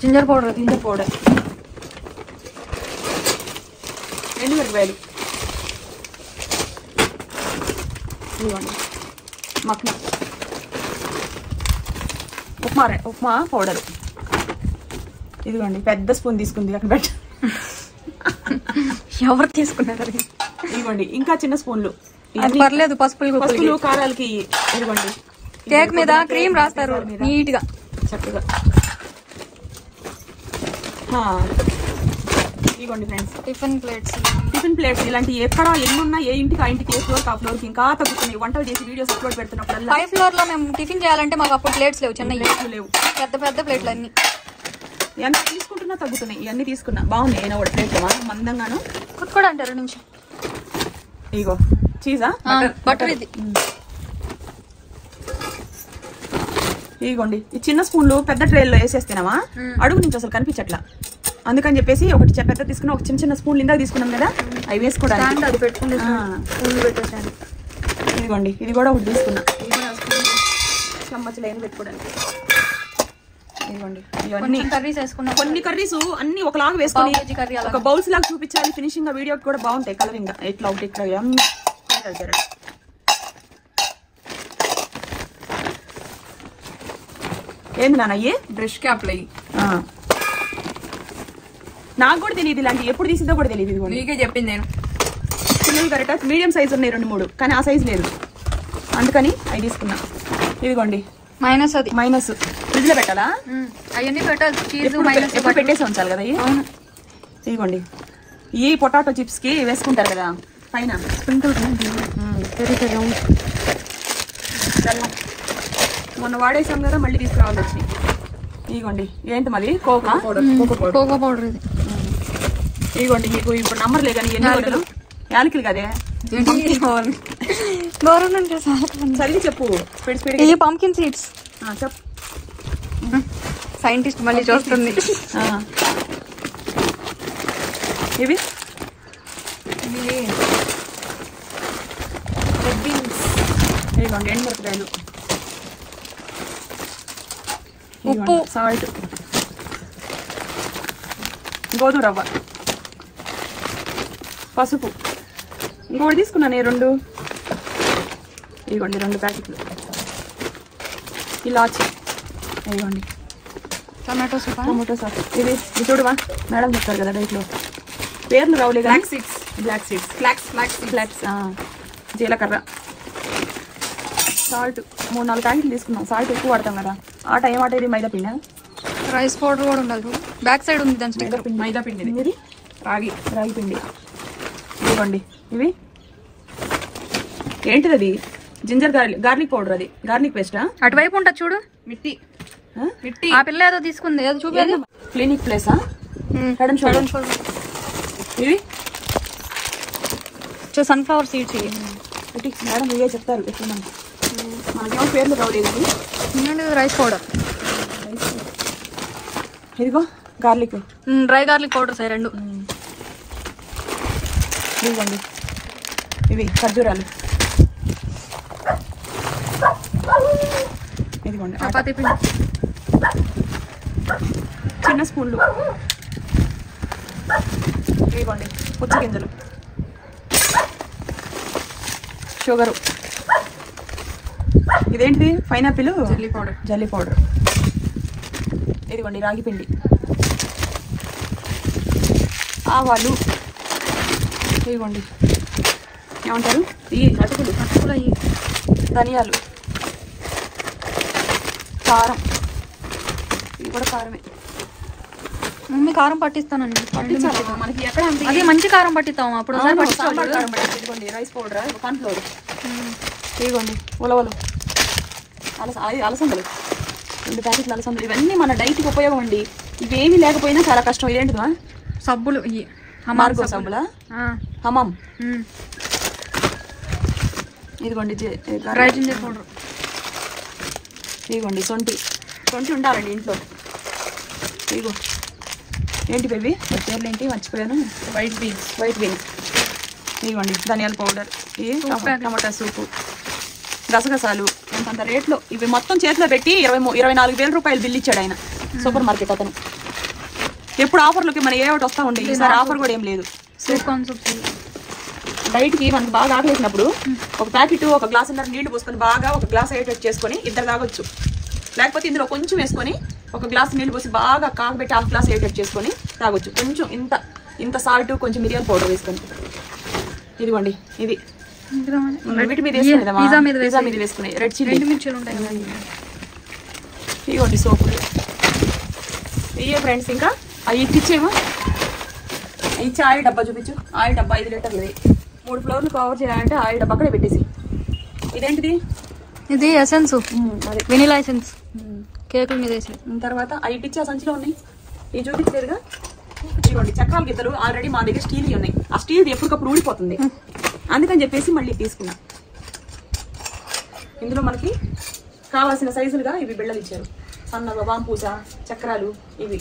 జింజర్ పౌడర్, ఎండుమిరపకాయలు, ఇవ్వండి మక్న, ఉప్మా పౌడర్. ఇదిగోండి పెద్ద స్పూన్ తీసుకుంది అక్కడ పెట్ట. ఎవరు తీసుకున్నారు అది? ఇదిగోండి ఇంకా చిన్న స్పూన్లు. పర్లేదు, పసుపులు కారాలకి. ఇదిగోండి కేక్ మీద క్రీమ్ రాస్తారు నీట్ గా చక్కగా. ఇదిగోండి ఫ్రెండ్స్ టిఫిన్ ప్లేట్స్ ఇలాంటి ఎక్కడ ఎన్నున్నా ఏ ఇంటికి ఆ ఇంటికి ఏ ఫ్లోర్ ఆ ఫ్లోర్ కి ఇంకా తగ్గుతున్నాయి. వంటలు చేసి వీడియోస్ అప్లోడ్ పెడుతున్నప్పుడు 5th ఫ్లోర్ లో మేము టిఫిన్ చేయాలంటే మాకు అప్పుడు ప్లేట్స్ లేవు, చిన్న లేవు, పెద్ద ప్లేట్లు అన్ని. ఎంత తీసుకుంటున్నా తగ్గుతున్నాయి. ఇవన్నీ తీసుకున్నా బాగున్నాయి. అయినా కూడా ప్లేట్ మందంగాను కుట్టుకోవడం అంటారు నుంచి. ఇగో చీజా బటర్ ఇది. ఇదిగోండి ఈ చిన్న స్పూన్లు పెద్ద ట్రేల్లో వేసేస్తేనామా అడుగు నుంచి అసలు కనిపించట్లా. అందుకని చెప్పేసి ఒకటి పెద్ద తీసుకుని ఒక చిన్న స్పూన్లు ఇందాక తీసుకున్నాం కదా, అవి వేసుకోవడానికి. అది పెట్టుకుంటే పెట్టేసాను. ఇదిగోండి ఇది కూడా ఒకటి తీసుకున్నా. చమ్మచ్చులు ఏం పెట్టుకోవడానికి. ఇదిగోండి ఇవన్నీ కర్రీస్ వేసుకున్నా. కొన్ని కర్రీస్ అన్ని ఒకలాగా వేసుకొని ఒక బౌల్స్ లాగా చూపించాలి. ఫినిషింగ్ వీడియో కూడా బాగుంటాయి. కలరింగ్ ఇట్లా ఒకటి ఇట్లా ఏంది నాన్న అయ్యి బ్రష్ క్యాప్లు అయ్యి. నాకు కూడా తెలియదు ఇలాంటి ఎప్పుడు తీసిందో కూడా తెలియదు. ఇది నీకే చెప్పింది నేను. పిల్లలు కరెక్ట్ మీడియం సైజ్ ఉన్నాయి 2-3, కానీ ఆ సైజ్ లేదు. అందుకని అవి తీసుకున్నా. ఇదిగోండి మైనస్ ఫ్రిడ్జ్ లో పెట్టాలా? అవన్నీ పెట్టాలి. ఎప్పుడు పెట్టేసి ఉంచాలి కదా. ఇదిగోండి ఈ పొటాటో చిప్స్ కి వేసుకుంటారు కదా పైన మొన్న వాడేసాం కదా, మళ్ళీ తీసుకురావాలి వచ్చి. ఇదిగోండి ఏంటి మళ్ళీ కోకో పౌడర్ ఇది. ఇదిగోండి మీకు ఇప్పుడు నంబర్లే కానీ ఎన్ని రోజులు యాలకులు కదే చదివి చెప్పు. పంకిన్ సీడ్స్ చెప్పు. సైంటిస్ట్ మళ్ళీ చూస్తుంది. ఇవి ఇదిగోండి ఎండుమిరపకాయలు, ఉప్పు, సాల్ట్, గోధుమ రవ్వ, పసుపు. ఇంకోటి తీసుకున్నాను 2. ఇదిగోండి 2 ప్యాకెట్లు ఇలాచి. ఇదిగోండి టమాటో సాస్. ఇది చూడవా మేడం చెప్తారు కదా డైట్లో పేర్లు రావులే. బ్లాక్ సీడ్స్, జీలకర్ర, సాల్ట్ 3-4 ప్యాకెట్లు తీసుకున్నాం. సాల్ట్ ఎక్కువ వాడతాం కదా. ఏమాట ఇది మైదా పిండి, రైస్ పౌడర్ కూడా ఉండాలి. బ్యాక్ సైడ్ ఉంది దాని స్టిక్కర్. మైదా పిండి, ఇది రాగి పిండి. ఇదిగోండి ఇవి ఏంటిది? అది జింజర్ గార్లిక్ పౌడర్, అది గార్లిక్ పేస్టా? అటువైపు ఉంటుంది చూడు. మిట్టి ఆ పిల్ల ఏదో తీసుకుంది, ఏదో చూపేది. క్లినిక్ ప్లేసా? Head and shoulder. ఇవి సన్ఫ్లవర్ సీడ్స్. ఇవి మేడం ఇవే చెప్తారు ఎట్లా మనకేమో పేర్లు రావలేదు. Rice powder. ఇదిగో గార్లిక్, డ్రై గార్లిక్ పౌడర్ 2. ఇదిగోండి ఇవి ఖర్జూరాలు. ఇదిగోండి చపాతీ పిండి చిన్న స్పూన్లు. ఇదిగోండి పుచ్చి గింజలు, షుగరు. ఇదేంటిది? పైనాపిల్ జల్లీ పౌడర్. ఇదిగోండి రాగి పిండి, ఆవాలు. ఇదిగోండి ఏమంటారు ఈ అటుకులు, ధనియాలు, కారం. ఇది కూడా కారమే. మమ్మీ కారం పట్టిస్తానండి. పట్టించాలి మనకి ఎక్కడ అదే మంచి కారం పట్టిస్తాము అప్పుడు సాంబార్ కారం పట్టించుకోండి. రైస్ పౌడర్, కార్న్ ఫ్లోర్ ఇదిగోండి, ఉలవలు, అలసందలు 2 ప్యాకెట్లు అలసందలు. ఇవన్నీ మన డైట్కి ఉపయోగం అండి. ఇవేమీ లేకపోయినా చాలా కష్టం. ఇదేంటిదా సబ్బులు, మార్గో సబ్బులా, హమాం. ఇదిగోండి డ్రై జింజర్ పౌడర్. ఇదిగోండి సొంటి ఉండాలండి ఇంట్లో. ఇదిగో ఏంటి బేబీ పేర్లు ఏంటి మర్చిపోయాను. White beans. ఇదిగోండి ధనియాల పౌడర్, టమాటా సూపు, గసగసాలు. అంత రేట్లో ఇవి మొత్తం చేతిలో పెట్టి 24,000 రూపాయలు బిల్లు ఇచ్చాడు ఆయన, సూపర్ మార్కెట్ అతను. ఎప్పుడు ఆఫర్లకి మన ఏ ఒకటి వస్తూ ఉండే, ఈసారి ఆఫర్ కూడా ఏం లేదు. డైట్కి మనకు బాగా ఆకలేసినప్పుడు ఒక ప్యాకెట్, ఒక గ్లాసున్నర నీళ్లు పోసుకొని బాగా ఒక గ్లాస్ అయ్యేటట్టు చేసుకొని 2 తాగొచ్చు. లేకపోతే ఇందులో కొంచెం వేసుకొని ఒక గ్లాస్ నీళ్ళు పోసి బాగా కాగబెట్టి ½ గ్లాస్ అయ్యేటట్టు చేసుకొని తాగొచ్చు. కొంచెం ఇంత సాల్ట్, కొంచెం మిరియాల పౌడర్ వేసుకొని. ఇదిగోండి ఇది వీటి మీద పిజ్జా మీద వేసుకుని రెడ్ చిల్లీ మిర్చిలు ఉంటాయి. ఇదిగోండి సోపులు ఇయ్యే ఫ్రెండ్స్. ఇంకా అవి ఇచ్చేమో ఇచ్చి ఆయిల్ డబ్బా చూపించు. ఆయిల్ డబ్బా 5 లీటర్లు. 3 ఫ్లోర్లు కవర్ చేయాలంటే ఆయిల్ డబ్బా అక్కడే పెట్టేసి. ఇదేంటిది? ఇది ఎసెన్స్, వెనిలా ఎసెన్స్, కేకుల మీద వేసి. తర్వాత అవి ఇచ్చే సంచిలో ఉన్నాయి. ఇవి చూపించలేదుగా. ఇదిగోండి చక్రాల గిద్దలు ఆల్రెడీ మా దగ్గర స్టీల్ ఉన్నాయి. ఆ స్టీల్ ఎప్పటికప్పుడు ఊడిపోతుంది, అందుకని చెప్పేసి మళ్ళీ తీసుకున్నా. ఇందులో మనకి కావాల్సిన సైజులుగా ఇవి బిళ్ళలు ఇచ్చారు. సన్నగా వాంపూస, చక్రాలు. ఇవి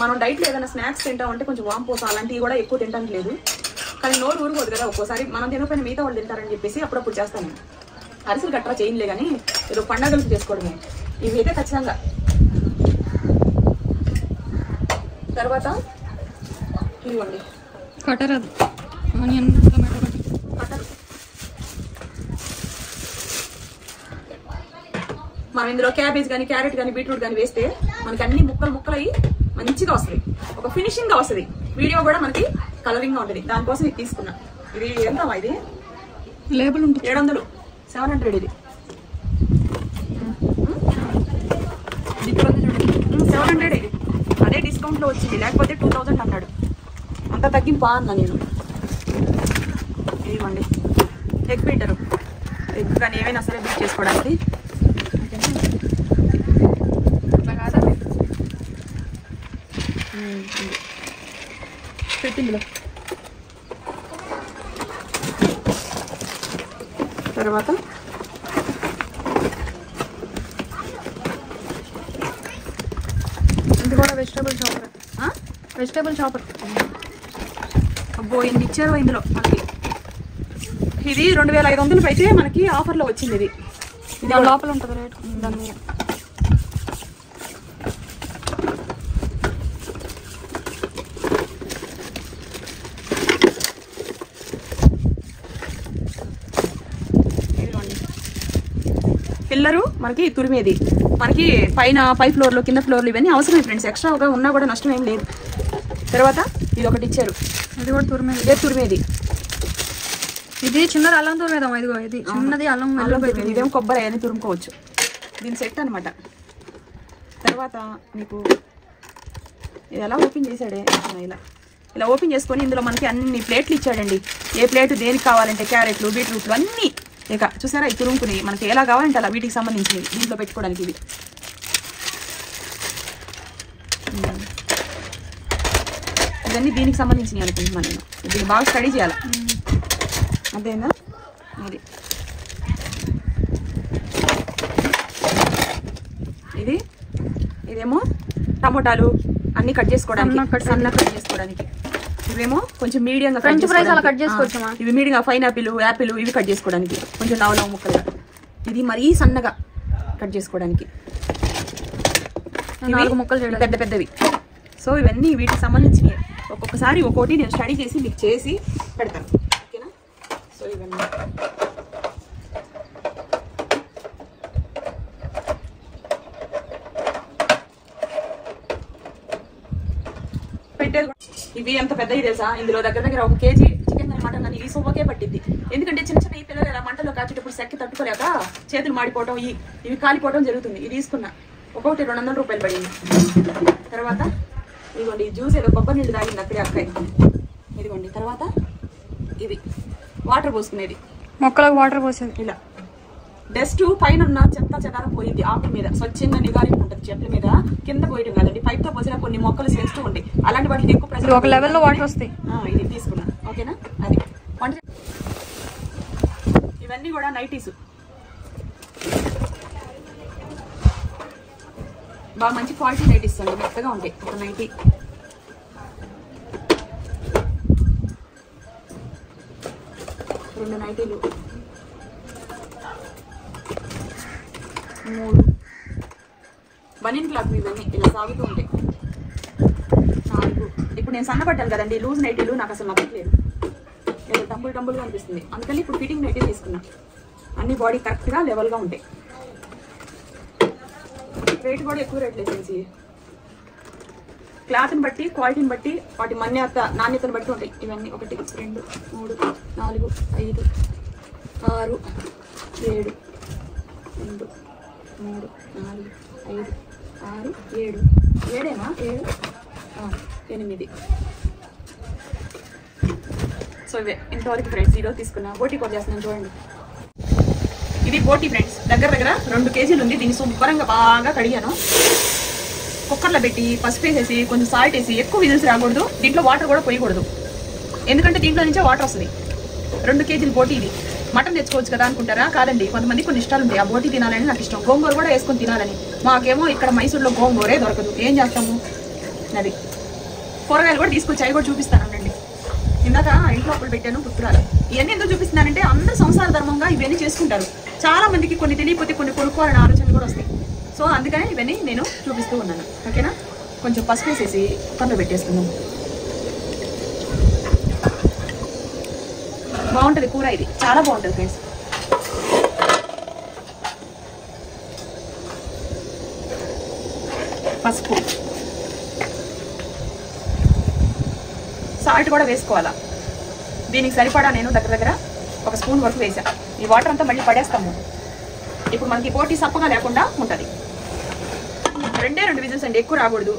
మనం డైట్లో ఏదైనా స్నాక్స్ తింటామంటే కొంచెం వాంపూస అలాంటివి కూడా ఎక్కువ తింటానికి లేదు, కానీ నోరు ఊరుకోదు కదా ఒక్కోసారి. మనం తినకపోయినా మిగతా వాళ్ళు తింటారని చెప్పేసి అప్పుడప్పుడు చేస్తాను. అరిసెలు గట్రా చేయలే కానీ ఏదో పండగలకు చేసుకోవడమే. ఇవి అయితే ఖచ్చితంగా. తర్వాత ఇదిగోండి కటర్, ఆనియన్, టమాటో కటర్. మనం ఇందులో క్యాబేజ్ కానీ, క్యారెట్ కానీ, బీట్రూట్ కానీ వేస్తే మనకి అన్ని ముక్కలు అయ్యి మంచిగా వస్తుంది, ఒక ఫినిషింగ్ గా వస్తుంది. వీడియో కూడా మనకి కలరింగ్ గా ఉంటుంది. దానికోసం ఇది తీసుకున్నా. ఇది ఎంత? ఇది లేబుల్ ఉంటుంది 700, 700. ఇది 700. ఇది అదే డిస్కౌంట్ లో వచ్చింది, లేకపోతే 2000 అన్నాడు. అంత తగ్గింపు అన్నా నేను. ఇదిగోండి ఎగ్ బీటరు, ఎగ్ కానీ ఏమైనా సరే బీట్ చేసుకోవడానికి. పెట్టిందిలో. తర్వాత ఇది కూడా వెజిటేబుల్ చాపర్. అబ్బో ఎన్ని ఇచ్చారో ఇందులో మనకి. ఇది 2500 అయితే మనకి ఆఫర్లో వచ్చింది. ఇది లోపల ఉంటుంది రేట్ దాని మీద. పిల్లరు మనకి తురిమేది. మనకి పైన 5 ఫ్లోర్లు, కింద ఫ్లోర్లు ఇవన్నీ అవసరమే ఫ్రెండ్స్. ఎక్స్ట్రాగా ఉన్నా కూడా నష్టం ఏం లేదు. తర్వాత ఇది ఒకటి ఇచ్చారు, ఇది కూడా తురిమేది. ఇదే తురిమేది. ఇది చిన్నది అల్లం తురిమేదాం. ఇదిగో ఇది చిన్నది అల్లం తురిమేది. ఇదేమో కొబ్బరి అని తురుముకోవచ్చు. దీని సెట్ అనమాట. తర్వాత మీకు ఇది ఎలా ఓపెన్ చేశాడే, ఇలా ఓపెన్ చేసుకొని ఇందులో మనకి అన్ని ప్లేట్లు ఇచ్చాడండి. ఏ ప్లేట్ దేనికి కావాలంటే క్యారెట్లు, బీట్రూట్లు అన్నీ. ఇక చూసారా ఈ తురుముకుని మనకి ఎలా కావాలంటే అలా వీటికి సంబంధించినవి దీంట్లో పెట్టుకోవడానికి. ఇవి ఇవన్నీ దీనికి సంబంధించినవి అనుకుంటున్నాను నేను. దీన్ని బాగా స్టడీ చేయాలి, అంతేనా? అది ఇదేమో టమోటాలు అన్ని కట్ చేసుకోవడానికి, సన్న కట్ చేసుకోవడానికి. ఇవేమో కొంచెం మీడియంగా ఫ్రెంచ్ ఫ్రైస్ అలా కట్ చేసుకోవచ్చు. ఇవి మీడియంగా పైనాపిల్, యాపిల్ ఇవి కట్ చేసుకోవడానికి, కొంచెం లవ్ ముక్కలుగా. ఇది మరీ సన్నగా కట్ చేసుకోవడానికి. ముక్కలు పెద్ద పెద్దవి. సో ఇవన్నీ వీటికి సంబంధించినవి. ఒక్కొక్కసారి ఒక్కోటి నేను స్టడీ చేసి మీకు చేసి పెడతాను, ఓకేనా? సో ఇవన్నీ పెట్టేది. ఇవి ఎంత పెద్దవి తెలుసా? ఇందులో దగ్గర 1 కేజీ చికెన్ కానీ, మటన్ కానీ ఈ సొవ్వకే పట్టింది. ఎందుకంటే చిన్న చిన్న ఈ పిల్లలు ఇలా మంటలో కాచేటప్పుడు సెక్కి తట్టుకోలేక చేతులు మాడిపోవటం, ఇవి కాలిపోవడం జరుగుతుంది. ఇది తీసుకున్నా, ఒక్కొక్కటి 200 రూపాయలు పడింది. తర్వాత ఇదిగోండి జ్యూస్ ఏదో కొబ్బరి నీళ్ళు తాగింది అక్కడే అక్క. ఇదిగోండి తర్వాత ఇది వాటర్ పోసుకునేది, మొక్కలకు వాటర్ పోసేది. ఇలా డస్ట్ పైన ఉన్న చెత్త చెదారం పోయింది ఆకుల మీద, స్వచ్ఛంగా నిగారింపు ఉంటుంది చెట్ల మీద, కింద పోయడం కాదండి. పైప్ తో పోసిన కొన్ని మొక్కలు చేస్తూ ఉంటాయి, అలాంటి వాటికి ఎక్కువ ప్రెజర్ ఒక లెవెల్లో వాటర్ వస్తాయి. ఇది తీసుకున్నా ఓకేనా. అది ఇవన్నీ కూడా నైటీస్, బాగా మంచి క్వాలిటీ నైటీస్ అండి, మెత్తగా ఉంటాయి. ఒక నైటీ 2 నైటీలు 3 బనీన్ క్లాత్ ఇవన్నీ ఇలా సాగుతూ ఉంటాయి. 4 ఇప్పుడు నేను సన్నపడ్డాను కదండి, లూజ్ నైటీలు నాకు అసలు నచ్చట్లేదు, ఏదో టంబుల్గా అనిపిస్తుంది. అందుకని ఇప్పుడు ఫిట్టింగ్ నైటీ తీసుకున్నా, అన్ని బాడీ కరెక్ట్గా లెవెల్గా ఉంటాయి. రేట్ కూడా ఎక్కువ రేట్ లేసేసి క్లాత్ని బట్టి క్వాలిటీని బట్టి వాటి నాణ్యతను బట్టి ఉంటాయి ఇవన్నీ. 1 2 3 4 5 6 7 2 3 4 5 6 7 7ఏనా 8. సో ఇవే ఇంతవరకు ఫ్రెండ్స్ ఈరోజు తీసుకున్నా. బోటీ కూర చేస్తున్నాను చూడండి. ఇది బోటీ ఫ్రెండ్స్, దగ్గర 2 కేజీలు ఉంది. దీన్ని శుభ్రంగా బాగా కడిగాను, కుక్కర్లో పెట్టి పసుపు వేసేసి కొంచెం సాల్ట్ వేసి, ఎక్కువ విజిల్స్ రాకూడదు, దీంట్లో వాటర్ కూడా పోయకూడదు, ఎందుకంటే దీంట్లో నుంచే వాటర్ వస్తుంది. 2 కేజీలు బోటీ. ఇది మటన్ తెచ్చుకోవచ్చు కదా అనుకుంటారా, కాదండి. కొంతమంది కొన్ని ఇష్టాలు ఉంటాయి, ఆ బోటీ తినాలని నాకు ఇష్టం, గోంగూర కూడా వేసుకొని తినాలని. మాకేమో ఇక్కడ మైసూర్లో గోంగూరే దొరకదు, ఏం చేస్తాము. అది కూరగాయలు కూడా తీసుకొచ్చి అవి కూడా చూపిస్తానండి. ఇందాక ఇంట్లో అప్పులు పెట్టాను గుర్తురాలు. ఇవన్నీ ఎందుకు చూపిస్తున్నానంటే అందరూ సంసార ధర్మంగా ఇవన్నీ చేసుకుంటారు. చాలా మందికి కొన్ని తెలియకపోతే కొన్ని కొనుక్కోవాలని ఆలోచనలు కూడా వస్తాయి. సో అందుకనే ఇవన్నీ నేను చూపిస్తూ ఉన్నాను ఓకేనా. కొంచెం పసుపు వేసేసి కుక్కర్లో పెట్టేసుకుందాం. బాగుంటుంది కూర, ఇది చాలా బాగుంటుంది ఫ్రెండ్స్. పసుపు సాల్ట్ కూడా వేసుకోవాలా. దీనికి సరిపడా నేను దగ్గర 1 స్పూన్ వరకు వేసా. ఈ వాటర్ అంతా మళ్ళీ పడేస్తాము. ఇప్పుడు మనకి బోటీ సప్పగా లేకుండా ఉంటుంది. 2 విజిల్స్ అండి, ఎక్కువ రాకూడదు.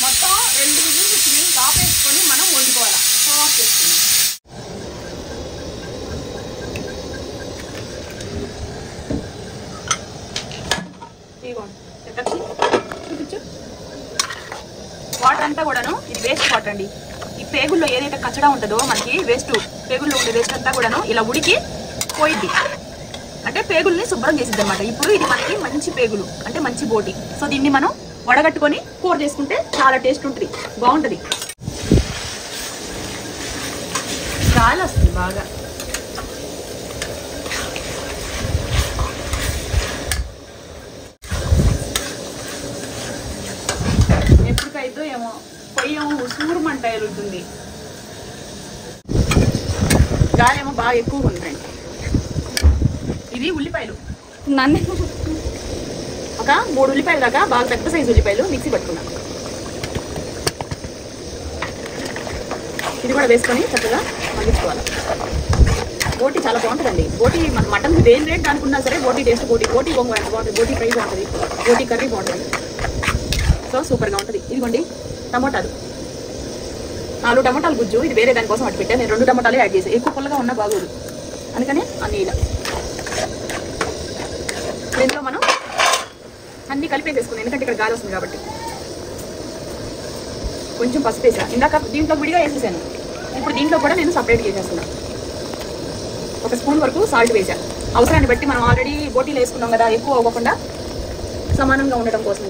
మొత్తం 2 విజిల్స్ వచ్చి కాపేసుకొని మనం వండుకోవాలి. ఆఫ్ చేసుకున్నాం. చూపించు. వాటర్ అంతా కూడాను ఇది వేస్ట్ వాటర్ అండి. ఈ పేగుల్లో ఏదైతే కచ్చడా ఉంటుందో మనకి వేస్ట్, పేగుల్లో ఉండే వేస్ట్ అంతా కూడాను ఇలా ఉడికి పోయిద్ది, అంటే పేగుల్ని శుభ్రం చేసిద్ది అనమాట. ఇప్పుడు ఇది మనకి మంచి పేగులు, అంటే మంచి బోటి. సో దీన్ని మనం వడగట్టుకొని కూర చేసుకుంటే చాలా టేస్ట్ ఉంటుంది, బాగుంటుంది. గాలి వస్తుంది బాగా. ఎప్పటికైతే ఏమో పొయ్యేమో ఉసూరుమంట ఎలుగుతుంది, గాలి ఏమో బాగా ఎక్కువగా ఉంది. ఇది ఉల్లిపాయలు ఒక 3 ఉల్లిపాయలు దాకా బాగా పెద్ద సైజు ఉల్లిపాయలు మిక్సీ పట్టుకున్నాను. ఇది కూడా వేసుకొని చక్కగా మగ్గించుకోవాలి. బోటీ చాలా బాగుంటుందండి. బోటీ మన మటన్ దేని రేట్ అనుకున్నా సరే బోటీ టేస్ట్, బోటీ గోంగూర ఎంత బాగుంటుంది, బోటీ ఫ్రై బాగుంటుంది, బోటీ కర్రీ బాగుంటుంది. సో సూపర్గా ఉంటుంది. ఇదిగోండి టమోటాలు, 4 టమోటాలు గుజ్జు. ఇది వేరే దానికోసం అటు పెట్టాను. నేను 2 టమోటాలు యాడ్ చేసి, ఎక్కువ పుల్లగా ఉన్నా బాగోదు, అందుకని అన్ని ఇలా దీంట్లో మనం అన్ని కలిపేసేసుకున్నాం, ఎందుకంటే ఇక్కడ గాలి వస్తుంది కాబట్టి. కొంచెం పసుపు వేసా, ఇందాక దీంట్లో విడిగా వేసేసాను, ఇప్పుడు దీంట్లో కూడా నేను సపరేట్ చేసేస్తున్నాను. 1 స్పూన్ వరకు సాల్ట్ వేసా, అవసరాన్ని బట్టి. మనం ఆల్రెడీ బోటీలు వేసుకున్నాం కదా, ఎక్కువ అవ్వకుండా సమానంగా ఉండటం కోసం.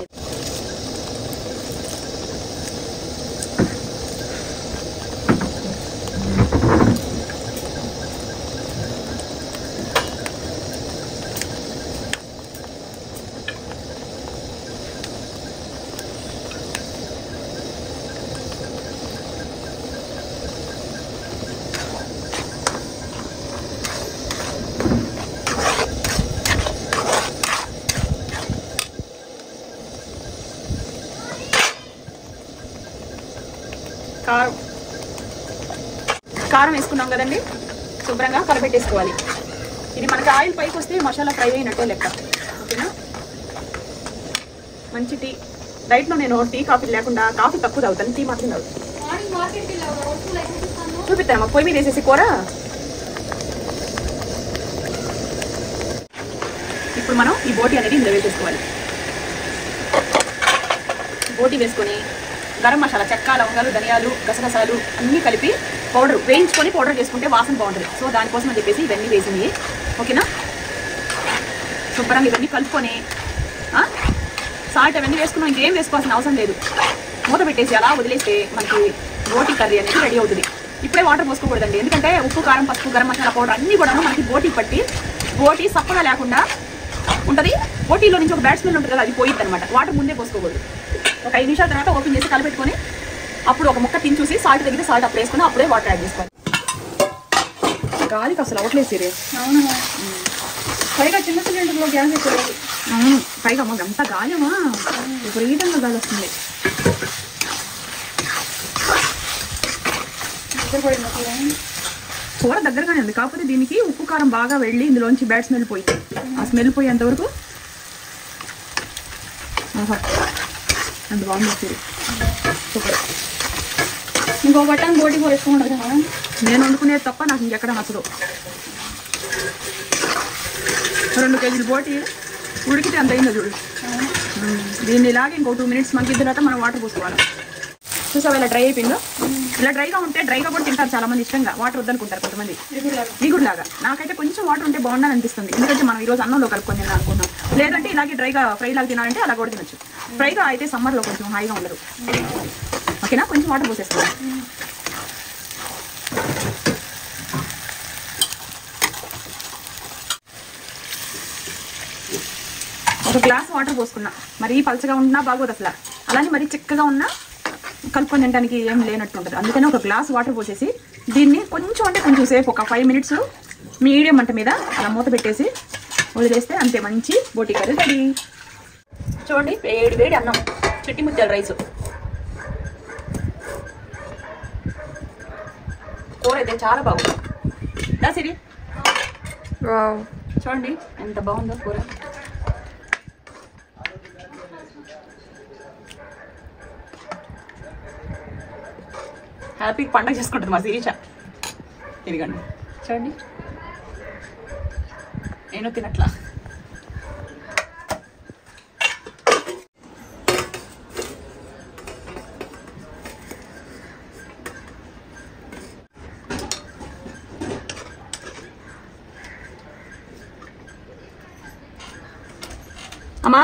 కారం వేసుకున్నాం కదండి, శుభ్రంగా కలపెట్టేసుకోవాలి. ఇది మనకి ఆయిల్ పైకి వస్తే మసాలా ఫ్రై అయినట్టే లెక్క ఓకేనా. మంచి టీ డైట్ లో నేను టీ కాఫీ లేకుండా కాఫీ తక్కువ తాగుతాను, టీ మాత్రం తాగుతాను. చూపిస్తాను పొయ్యి మీద వేసేసి కూర. ఇప్పుడు మనం ఈ బోటి అనేది ఇందులో వేసేసుకోవాలి. బోటి వేసుకొని గరం మసాలా, చెక్క, లవంగాలు, ధనియాలు, గసగసాలు అన్నీ కలిపి పౌడర్ వేయించుకొని పౌడర్ చేసుకుంటే వాసన బాగుంటుంది. సో దానికోసం అని చెప్పేసి ఇవన్నీ వేసింది. ఓకేనా, శుభ్రంగా ఇవన్నీ కలుపుకొని సాల్ట్ అవన్నీ వేసుకున్నాం. ఇంకేం వేసుకోవాల్సిన అవసరం లేదు. మూత పెట్టేసి అలా వదిలేస్తే మనకి బోటి కర్రీ అనేది రెడీ అవుతుంది. ఇప్పుడే వాటర్ పోసుకోకూడదండి, ఎందుకంటే ఉప్పు, కారం, పసుపు, గరం మసాలా పౌడర్ అన్నీ కూడా మనకి బోటి పట్టి బోటి సప్పగా లేకుండా ఉంటుంది. బోటీలో నుంచి ఒక బ్యాడ్ స్మెల్ ఉంటుంది కదా, అది పోయిద్ది అనమాట. వాటర్ ముందే పోసుకోకూడదు. ఒక 5 నిమిషాల తర్వాత ఓపెన్ చేసి కలిపెట్టుకొని అప్పుడు ఒక ముక్క తిని చూసి సాల్ట్ తగ్గితే సాల్ట్ అప్పుడు వేసుకొని అప్పుడే వాటర్ యాడ్ చేసుకోవాలి. గాలికి అసలు అవట్లేదు సీరియస్. అవును, పైగా చిన్న సిలిండర్లో గ్యాస్ ఎక్కువ. అవును, పైగా అమ్మ అంతా గాలమా, విపరీతంగా గాలి వస్తుంది. కూర దగ్గరగానే ఉంది, కాకపోతే దీనికి ఉప్పు కారం బాగా వెళ్ళి ఇందులోంచి బ్యాడ్ స్మెల్ పోయింది. ఆ స్మెల్ పోయేంతవరకు అంత బాగుంది. సూపర్. ఇంకో బట్టని బోటి కూర వేసుకుంటారు కదా, నేను వండుకునేది తప్ప నాకు ఇంకెక్కడ నచ్చదు. 2 కేజీలు బోటి ఉడికితే అంత అయిందో చూడు. దీన్ని ఇలాగే ఇంకో 2 మినిట్స్ మగ్గిన తర్వాత మనం వాటర్ పోసుకోవాలి. చూసావా ఇలా డ్రై అయిపోయిందో. ఇలా డ్రైగా ఉంటే డ్రైగా కూడా తింటారు చాలా మంది ఇష్టంగా. వాటర్ వద్దనుకుంటారు కొంతమంది, ఈగుడులాగా. నాకైతే కొంచెం వాటర్ ఉంటే బాగుందని అనిపిస్తుంది, ఎందుకంటే మనం ఈరోజు అన్నంలో కలుపుకొని తినాలి అనుకున్నాం. లేదంటే ఇలాగే డ్రైగా ఫ్రై లాగా తినాలంటే అలా కూడా తినొచ్చు. ఫ్రైగా అయితే సమ్మర్లో కొంచెం హాయిగా ఉండదు. ఓకేనా, కొంచెం వాటర్ పోసేసుకోవాలి. ఒక గ్లాస్ వాటర్ పోసుకున్నా. మరీ పలచగా ఉన్నా బాగోదు అసలు, అలానే మరీ చిక్కగా ఉన్నా కలుపుకొని తినడానికి ఏం లేనట్టు ఉంటుంది. అందుకని ఒక గ్లాస్ వాటర్ పోసేసి దీన్ని కొంచెం అంటే కొంచెం సేపు ఒక 5 మినిట్స్ మీడియం మంట మీద అలా మూత పెట్టేసి వదిలేస్తే అంతే, మంచి బోటి కర్రీ రెడీ. చూడండి, వేడి వేడి అన్నం, చిట్టి ముత్యాల రైస్, కూర అయితే చాలా బాగుంది. సిరి చూడండి ఎంత బాగుందో కూర. హ్యాపీ పండగ చేసుకుంటుంది మా శిరీష. తిరగండి చూడండి, నేను తినట్లా. అమ్మా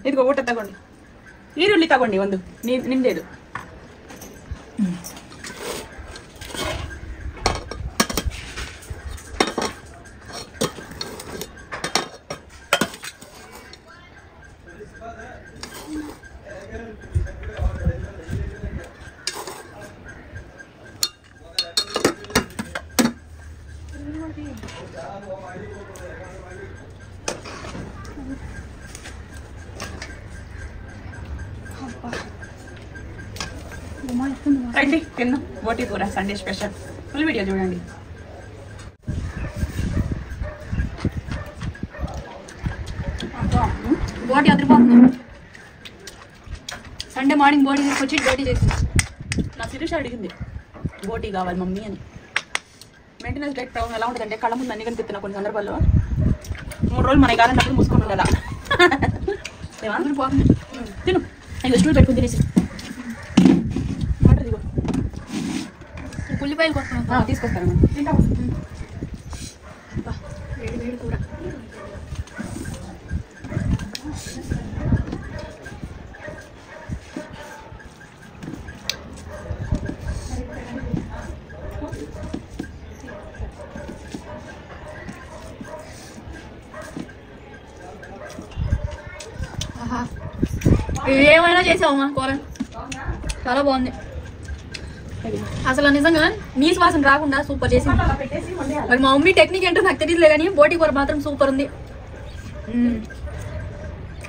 ఇదిగో ಊಟ ತಗೊಂಡಿ, ಈರುಳ್ಳಿ ತಗೊಂಡಿ ಒಂದು, ನಿಮ್ದೇದು. రండి తిన్నాం బోటి కూర, సండే స్పెషల్. ఫుల్ వీడియో చూడండి. బోటి అదిరిపోతుంది. సండే మార్నింగ్ బోటి తీసుకొచ్చి బోటి చేసింది. నా శిరీష అడిగింది బోటి కావాలి మమ్మీ అని. మెయింటెనెన్స్ డైట్ ప్రాబ్లం ఎలా ఉంటుందంటే కళ్ళ ముందు అన్ని కనిపిస్తున్నా కొన్ని సందర్భాల్లో. 3 రోజులు మన కాలంటప్పుడు మూసుకొని ఉండదా. తిను, అయ్యో స్టూల్ పెట్టుకుని తినేసి. వాటర్ దిగో, ఉల్లిపాయలు కోసం తీసుకొస్తాను. వేడి వేడి కూర. ఏమైనా చేసావమ్మా కూర, చాలా బాగుంది అసలు. నిజంగా నీసు వాసన రాకుండా సూపర్ చేసింది. మరి మా మమ్మీ టెక్నిక్ ఏంటో నాకు తెలియదులే కానీ బోటి కూర మాత్రం సూపర్ ఉంది,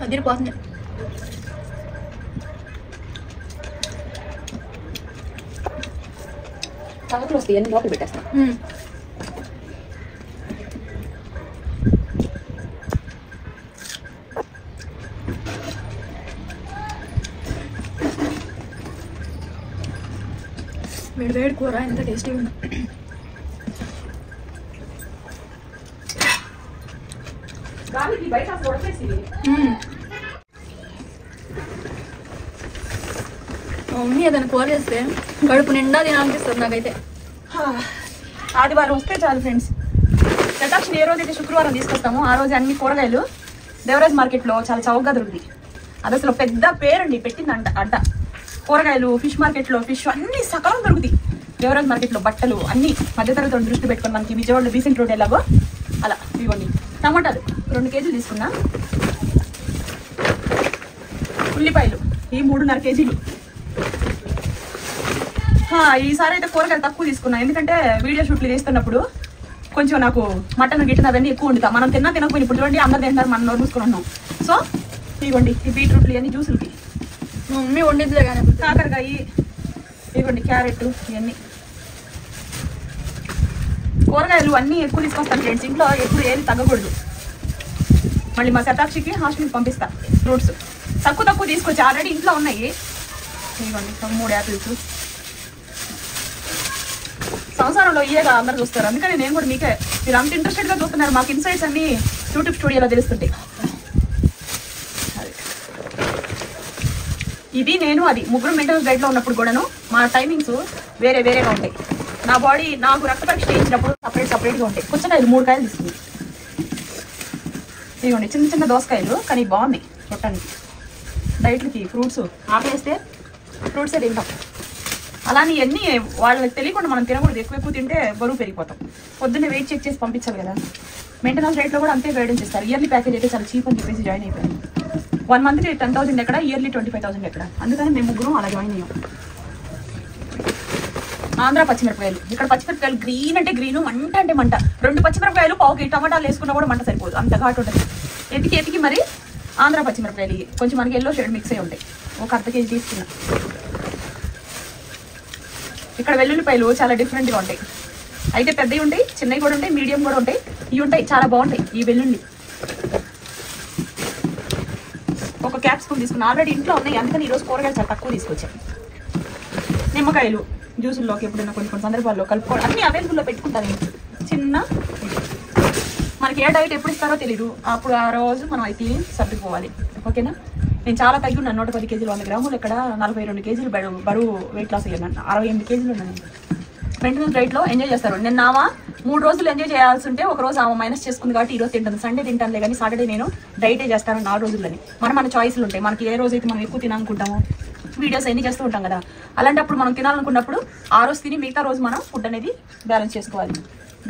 అదిరిపోతుంది. కాకులు వస్తాయి అన్ని లోపల పెట్టేస్తాం. వేడి వేడి కూర ఎంత టేస్టీగా ఉంది. బయట ఉడకేసి మమ్మీ ఏదైనా కూర చేస్తే కడుపు నిండా తినాలనిపిస్తుంది నాకైతే. ఆదివారం వస్తే చాలు ఫ్రెండ్స్. శతాక్షిని ఏ రోజైతే శుక్రవారం తీసుకొస్తామో ఆ రోజు అన్ని కూరగాయలు దేవరాజ్ మార్కెట్లో చాలా చౌకగా దొరుకుతాయి. అది అసలు పెద్ద పేరండి పెట్టింది అడ్డ. కూరగాయలు ఫిష్ మార్కెట్లో ఫిష్ అన్ని సకాలం దొరుకుతాయి. దేవరాజ్ మార్కెట్లో బట్టలు అన్ని మధ్యతరగతి దృష్టి పెట్టుకొని మనకి విజయవాడలో బీసెంట్ రోడ్ ఎలాగో అలా ఇవ్వండి. టమాటాలు 2 కేజీలు తీసుకున్నా. ఉల్లిపాయలు ఈ 3.5 కేజీలు. ఈసారి అయితే కూరగాయలు తక్కువ తీసుకున్నా, ఎందుకంటే వీడియో షూట్లు తీస్తున్నప్పుడు కొంచెం నాకు మటన్ గిట్టన్ అవన్నీ ఎక్కువ వండుతా. మనం తినకపోయినా ఇప్పుడు చూడండి అందరు తింటారు, మనం నోరు మూసుకొని ఉన్నాం. సో ఇవ్వండి ఈ బీట్రూట్లు ఇవన్నీ జ్యూసులకి. మమ్మీ వండిద్దిలే కానీ కాకరకాయ ఇవ్వండి, క్యారెట్ ఇవన్నీ కూరగాయలు అన్నీ ఎక్కువ తీసుకొస్తాను ఫ్రెండ్స్. ఇంట్లో ఎప్పుడు ఏది తగ్గకూడదు. మళ్ళీ మా శతాక్షికి హాస్టల్కి పంపిస్తా. ఫ్రూట్స్ తక్కువ తీసుకొచ్చి ఆల్రెడీ ఇంట్లో ఉన్నాయి. ఇవ్వండి 3 యాపిల్స్. సంసారంలో ఇయేగా అందరు చూస్తారు, అందుకని నేను కూడా మీకే మీరు అంత ఇంట్రెస్టెడ్గా చూస్తున్నారు. మాకు ఇన్సైట్స్ అన్ని యూట్యూబ్ స్టూడియోలో తెలుస్తుంటాయి. ఇది నేను అది ముగ్గురు మెంటల్ డైట్లో ఉన్నప్పుడు కూడాను మా టైమింగ్స్ వేరేగా ఉంటాయి. నా బాడీ నాకు రక్త పరీక్ష చేయించినప్పుడు సపరేట్గా ఉంటాయి. పుచ్చకాయలు 3 కాయలు తీసుకుంది. ఇవ్వండి చిన్న దోసకాయలు, కానీ బాగున్నాయి చూడటానికి. డైట్లకి ఫ్రూట్స్ ఆపేస్తే ఫ్రూట్సే తింటాం. అలానే ఇవన్నీ వాళ్ళకి తెలియకుండా మనం తినకూడదు. ఎక్కువ తింటే బరువు పెరిగిపోతాం. పొద్దున్నే వెయిట్ చెక్ చేసి పంపించాలి కదా. మెయింటెనెన్స్ రేట్లో కూడా అంతే గైడెన్స్ ఇస్తారు. ఇయర్లీ ప్యాకేజ్ అయితే చాలా చీప్ అని చెప్పేసి జాయిన్ అయిపోయాను. 1 మంత్కి 10,000 ఎక్కడ, ఇయర్లీ 25,000 ఎక్కడ. అందుకని మేము ముగ్గురం అలా జాయిన్ అయ్యాం. ఆంధ్ర పచ్చిమిరపకాయలు. ఇక్కడ పచ్చిమిరపకాయలు గ్రీన్ అంటే గ్రీను, మంట అంటే మంట. 2 పచ్చిమిరపకాయలు 1 కిలో టమాటాలు వేసుకున్నా కూడా మంట సరిపోదు, అంత ఘాటు ఉంటుంది. ఎతికి మరి ఆంధ్ర పచ్చిమిరపకాయలు కొంచెం మనకి ఎల్లో షేడ్ మిక్స్ అయి ఉంటాయి. 1/2 కేజీ తీసుకున్నా. ఇక్కడ వెల్లుల్లిపాయలు చాలా డిఫరెంట్గా ఉంటాయి. అయితే పెద్దవి ఉంటాయి, చిన్నవి కూడా ఉంటాయి, మీడియం కూడా ఉంటాయి. ఇవి ఉంటాయి చాలా బాగుంటాయి ఈ వెల్లుల్లి. 1 క్యాప్ స్పూన్ తీసుకున్నా. ఆల్రెడీ ఇంట్లో ఉన్నాయి, అందుకని ఈరోజు కూరగాయలు చాలా తక్కువ తీసుకొచ్చాను. నిమ్మకాయలు జ్యూసుల్లోకి ఎప్పుడైనా కొన్ని సందర్భాల్లో కలుపుకోవడం అన్ని అవైలబుల్లో పెట్టుకుంటాను. చిన్న మనకి ఏ డైట్ ఎప్పుడు ఇస్తారో తెలీదు, అప్పుడు ఆ రోజు మనం అయితే సర్దుకోవాలి. ఓకేనా. నేను చాలా తగ్గి ఉన్నాను. 110 కేజీలు 100 గ్రాములు. ఇక్కడ 42 కేజీలు బరువు వెయిట్ లాస్ అయ్యాను. 68 కేజీలు ఉన్నాను. మెయింటెనెన్స్ డైట్లో ఎంజాయ్ చేస్తారు. నేను నామా 3 రోజులు ఎంజాయ్ చేయాల్సి ఉంటే ఒక రోజు ఆమె మైనస్ చేసుకుంది కాబట్టి ఈరోజు తింటాను. సండే తింటానులే కానీ సాటర్డే నేను డైటే చేస్తాను 4 రోజులని. మన చాయిస్లు ఉంటాయి. మనకి ఏ రోజు అయితే మనం ఎక్కువ తినాలనుకుంటామో వీడియోస్ అన్ని చేస్తూ ఉంటాం కదా. అలాంటప్పుడు మనం తినాలనుకున్నప్పుడు ఆ రోజు తిని మిగతా రోజు మనం ఫుడ్ అనేది బ్యాలెన్స్ చేసుకోవాలి.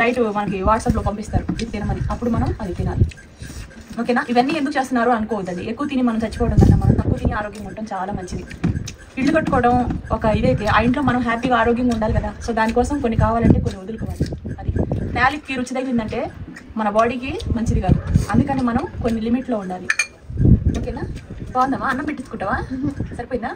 డైట్ మనకి వాట్సాప్లో పంపిస్తారు ఇది తినమని, అప్పుడు మనం అది తినాలి. ఓకేనా. ఇవన్నీ ఎందుకు చేస్తున్నారు అనుకోవద్దండి. ఎక్కువ తిని మనం చచ్చిపోవడం కన్నా మనం తక్కువ తిని ఆరోగ్యంగా ఉండటం చాలా మంచిది. ఇల్లు కట్టుకోవడం ఒక ఇదైతే ఆ ఇంట్లో మనం హ్యాపీగా ఆరోగ్యంగా ఉండాలి కదా. సో దానికోసం కొన్ని కావాలంటే కొన్ని వదులుకోవాలి. అది నేలకి రుచి తగిలిందంటే మన బాడీకి మంచిది కాదు. అందుకని మనం కొన్ని లిమిట్లో ఉండాలి. ఓకేనా. బాగుందమ్మా. అన్నం పెట్టించుకుంటావా? సరిపోయిందా?